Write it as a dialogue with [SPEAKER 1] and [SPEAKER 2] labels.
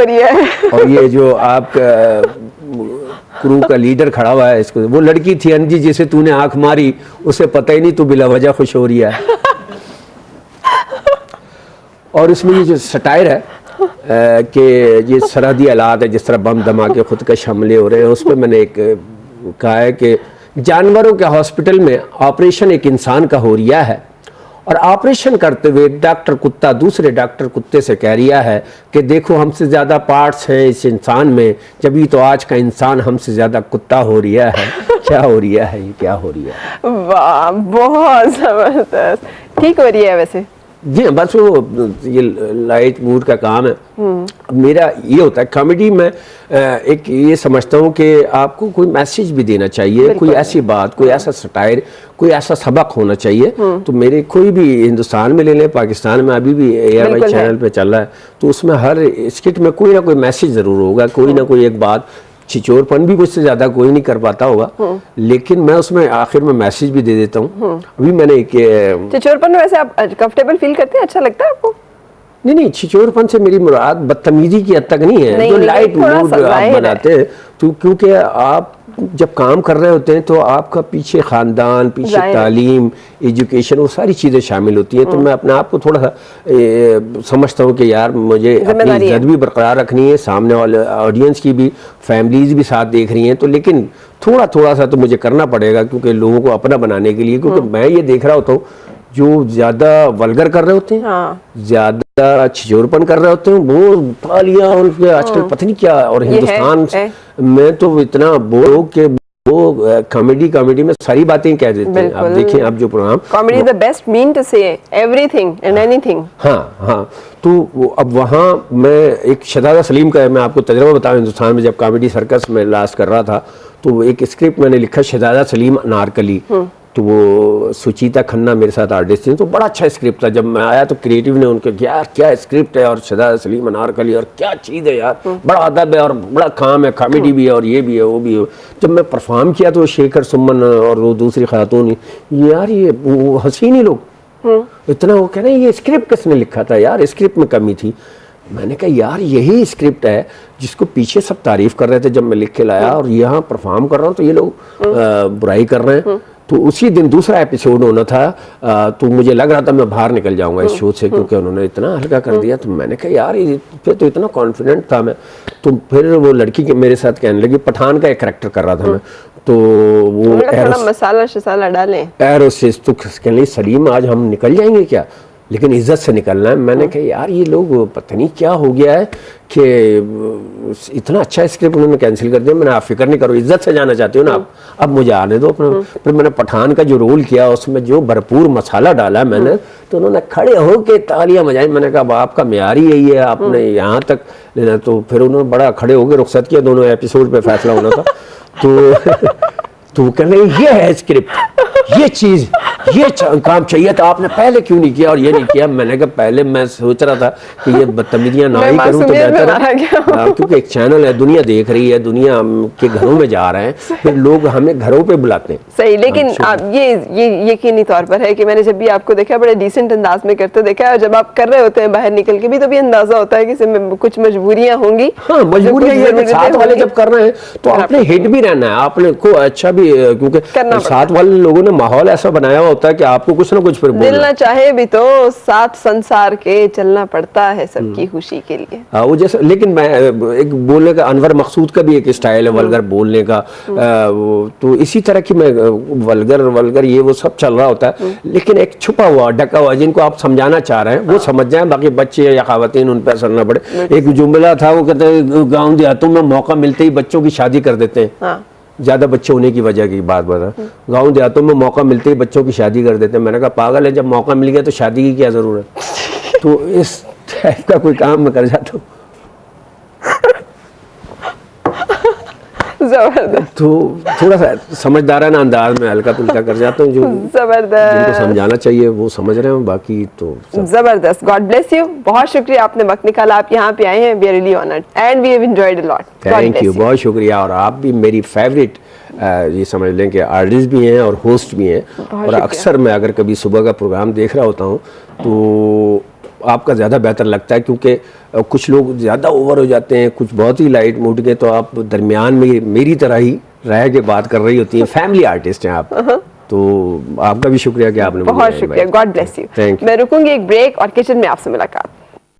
[SPEAKER 1] रही है।
[SPEAKER 2] और ये जो आपका क्रू का लीडर खड़ा हुआ है, इसको वो लड़की थी अंजी जिसे तूने आंख मारी, उसे पता ही नहीं तू बिला वजह खुश हो रही है। और इसमें ये जो सटायर है कि ये सरहदी हालात है, जिस तरह बम धमाके खुदकश हमले हो रहे हैं, उस पर मैंने एक कहा है कि जानवरों के हॉस्पिटल में ऑपरेशन एक इंसान का हो रिया है, और ऑपरेशन करते हुए डॉक्टर कुत्ता दूसरे डॉक्टर कुत्ते से कह रिया है कि देखो हमसे ज़्यादा पार्ट्स हैं इस इंसान में, जब तो आज का इंसान हमसे ज़्यादा कुत्ता हो रिया है। क्या हो रिया है, ये क्या हो रिया है?
[SPEAKER 1] वाह, बहुत ज़बरदस्त। ठीक हो रही है वैसे
[SPEAKER 2] जी, बस वो ये लाइट मूड का काम है। मेरा ये होता है कॉमेडी में एक ये समझता हूँ कि आपको कोई मैसेज भी देना चाहिए, कोई ऐसी बात, कोई ऐसा सटायर, कोई ऐसा सबक होना चाहिए। तो मेरे कोई भी हिंदुस्तान में ले लें, पाकिस्तान में अभी भी ARY चैनल पे चल रहा है, तो उसमें हर स्किट में कोई ना कोई मैसेज ज़रूर होगा, कोई ना कोई एक बात। छिचोरपन भी मुझसे ज़्यादा कोई नहीं कर पाता होगा, लेकिन मैं उसमें आखिर में मैसेज भी दे देता हूँ। अभी मैंने एक
[SPEAKER 1] छिचोरपन में वैसे आप कंफर्टेबल फील करते हैं, अच्छा लगता है आपको?
[SPEAKER 2] नहीं, छिचोरपन से मेरी मुराद बदतमीजी की हद तक नहीं है, जो लाइट मूड आप बनाते हैं। तो क्योंकि आप जब काम कर रहे होते हैं तो आपका पीछे ख़ानदान, पीछे तालीम, एजुकेशन, वो सारी चीज़ें शामिल होती हैं। तो मैं अपने आप को थोड़ा सा समझता हूँ कि यार मुझे अपनी इज्जत भी बरकरार रखनी है, सामने वाले ऑडियंस की भी, फैमिलीज भी साथ देख रही हैं, तो लेकिन थोड़ा थोड़ा सा तो मुझे करना पड़ेगा, क्योंकि लोगों को अपना बनाने के लिए। क्योंकि मैं ये देख रहा होता हूँ जो ज़्यादा वल्गर कर रहे होते हैं, ज़्यादा छिचोरपन कर रहे होते हैं, वो तालियां उनके आजकल पता नहीं क्या। और हिंदुस्तान में तो इतना बोलो कि वो कॉमेडी में सारी बातें कह देते हैं। आप देखें, आप जो program
[SPEAKER 1] comedy is the best mean to say everything and anything.
[SPEAKER 2] हाँ, तो अब वहाँ मैं एक शहजादा सलीम का मैं आपको तजर्बा बताऊँ, हिंदुस्तान में जब कॉमेडी सर्कस में लास्ट कर रहा था, तो एक स्क्रिप्ट मैंने लिखा शहजादा सलीम अनारकली। तो वो सुचीता खन्ना मेरे साथ आर्टिस्ट थी, तो बड़ा अच्छा स्क्रिप्ट था। जब मैं आया तो क्रिएटिव ने उनके यार क्या स्क्रिप्ट है, और शहजादा सलीम अनारकली, और क्या चीज़ है यार, बड़ा अदब है और बड़ा काम है, कॉमेडी भी है और ये भी है वो भी है। जब मैं परफॉर्म किया तो शेखर सुमन और वो दूसरी खातून, यार ये वो हसीनी लोग इतना वो कह रहे हैं ये स्क्रिप्ट किसने लिखा था यार, स्क्रिप्ट में कमी थी। मैंने कहा यार यही स्क्रिप्ट है जिसको पीछे सब तारीफ कर रहे थे जब मैं लिख के लाया, और यहाँ परफॉर्म कर रहा हूँ तो ये लोग बुराई कर रहे हैं। तो उसी दिन दूसरा एपिसोड होना था, तो मुझे लग रहा था मैं बाहर निकल जाऊंगा इस शो से, क्योंकि उन्होंने इतना हल्का कर दिया। तो मैंने कहा यार फिर तो इतना कॉन्फिडेंट था मैं। तो फिर वो लड़की के मेरे साथ कहने लगी, पठान का एक करैक्टर कर रहा था मैं, तो वो
[SPEAKER 1] थोड़ा मसाला शसाला डालें
[SPEAKER 2] एरोसिस, तो कहने लगी सलीम आज हम निकल जाएंगे क्या, लेकिन इज्जत से निकलना है। मैंने कहा यार ये लोग पता नहीं क्या हो गया है कि इतना अच्छा स्क्रिप्ट उन्होंने कैंसिल कर दिया। मैंने आप फिक्र नहीं करो, इज्जत से जाना चाहती हो ना आप, अब मुझे आने दो अपना। फिर मैंने पठान का जो रोल किया उसमें जो भरपूर मसाला डाला मैंने, तो उन्होंने खड़े होके तालियां बजाई। मैंने कहा आपका मेयार ही यही है, आपने यहाँ तक लेना। तो फिर उन्होंने बड़ा खड़े होकर रुखसत किया, दोनों एपिसोड पे फैसला होना था। तो कह रहे ये है स्क्रिप्ट, ये चीज, ये काम चाहिए था, आपने पहले क्यों नहीं किया और ये नहीं किया। मैंने कहा पहले मैं सोच रहा था कि ये बदतमीजियां ना ही करूं तो बेहतर है, क्योंकि एक चैनल है, दुनिया देख रही है, दुनिया के घरों में जा रहे हैं, फिर लोग हमें घरों पे बुलाते हैं।
[SPEAKER 1] सही, लेकिन आप ये यकीनी तौर पर है कि मैंने जब भी आपको देखा बड़े डिसेंट अंदाज में करते देखा है, और जब आप कर रहे होते हैं बाहर निकल के भी तो भी अंदाजा होता है कि इसमें कुछ मजबूरियां होंगी।
[SPEAKER 2] हाँ, मजबूरियां ये कि साथ वाले जब कर रहे हैं तो आपने हिट भी रहना है, आपने को अच्छा भी, क्योंकि साथ वाले लोगों ने माहौल ऐसा बनाया होता है कि आपको कुछ ना कुछ फिर
[SPEAKER 1] मिलना चाहे भी तो साथ संसार के चलना पड़ता है सबकी खुशी के लिए।
[SPEAKER 2] हाँ, वो जैसे, लेकिन मैं एक बोलने का, अनवर मकसूद का भी एक स्टाइल है वल्गर बोलने का, तो इसी तरह की मैं वल्गर ये वो सब चल रहा होता है, लेकिन एक छुपा हुआ ढका हुआ जिनको आप समझाना चाह रहे हैं वो समझ जाए, बाकी बच्चे या खवातीन उन पर असर ना पड़े। एक जुमला था, वो कहते हैं गाँव देहातों में मौका मिलते ही बच्चों की शादी कर देते हैं। ज्यादा बच्चे होने की वजह की बात बता, गाँव देहातों में मौका मिलते ही बच्चों की शादी कर देते हैं। मैंने कहा पागल है, जब मौका मिल गया तो शादी की क्या जरूरत। तो इस टाइप का कोई काम मैं कर जाता हूँ।
[SPEAKER 1] जबरदस्त।
[SPEAKER 2] तो थोड़ा सा समझदाराना अंदाज में हल्का पुल्का कर जाता हूँ, जो
[SPEAKER 1] जबरदस्त,
[SPEAKER 2] जिनको समझाना चाहिए वो समझ रहे हैं, बाकी तो
[SPEAKER 1] जबरदस्त। गॉड ब्लेस यू, बहुत शुक्रिया आपने वक्त निकाला, आप यहाँ पे आए हैं, we are really honoured and we have enjoyed a lot.
[SPEAKER 2] Thank you, बहुत शुक्रिया। और आप भी मेरी फेवरेट, ये समझ लें कि आर्टिस्ट भी हैं और होस्ट भी हैं। और अक्सर मैं अगर कभी सुबह का प्रोग्राम देख रहा होता हूँ तो आपका ज़्यादा बेहतर लगता है, क्योंकि कुछ लोग ज़्यादा ओवर हो जाते हैं, कुछ बहुत ही लाइट मूड के, तो आप दरमियान में मेरी तरह ही रह के बात कर रही होती हैं। फैमिली आर्टिस्ट हैं आप। तो आपका भी शुक्रिया कि आपने
[SPEAKER 1] बहुत शुक्रिया, God bless you.
[SPEAKER 2] Thank you.
[SPEAKER 1] मैं रुकूंगी एक ब्रेक और किचन में आपसे मुलाकात।